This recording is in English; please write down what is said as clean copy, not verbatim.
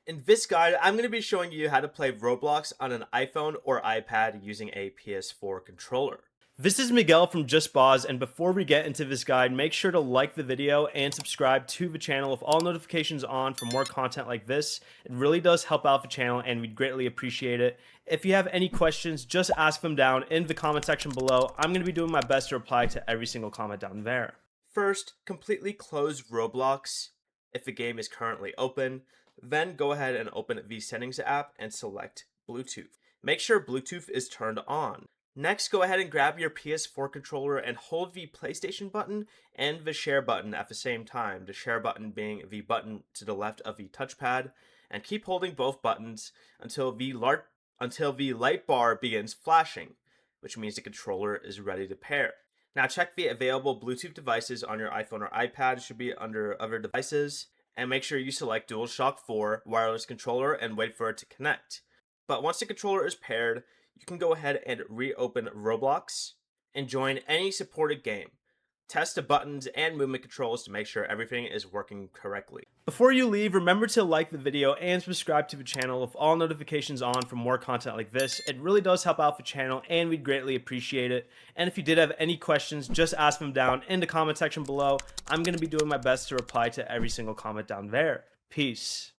In this guide, I'm going to be showing you how to play Roblox on an iPhone or iPad using a PS4 controller. This is Miguel from Just Boz, and before we get into this guide, make sure to like the video and subscribe to the channel with all notifications on for more content like this. It really does help out the channel and we'd greatly appreciate it. If you have any questions, just ask them down in the comment section below. I'm going to be doing my best to reply to every single comment down there. First, completely close Roblox if the game is currently open. Then go ahead and open the Settings app and select Bluetooth. Make sure Bluetooth is turned on. Next, go ahead and grab your PS4 controller and hold the PlayStation button and the share button at the same time, the share button being the button to the left of the touchpad, and keep holding both buttons until the light bar begins flashing, which means the controller is ready to pair. Now check the available Bluetooth devices on your iPhone or iPad. It should be under other devices, and make sure you select DualShock 4 wireless controller and wait for it to connect. But once the controller is paired, you can go ahead and reopen Roblox and join any supported game. Test the buttons and movement controls to make sure everything is working correctly. Before you leave, remember to like the video and subscribe to the channel with all notifications on for more content like this. It really does help out the channel and we'd greatly appreciate it. And if you did have any questions, just ask them down in the comment section below. I'm going to be doing my best to reply to every single comment down there. Peace.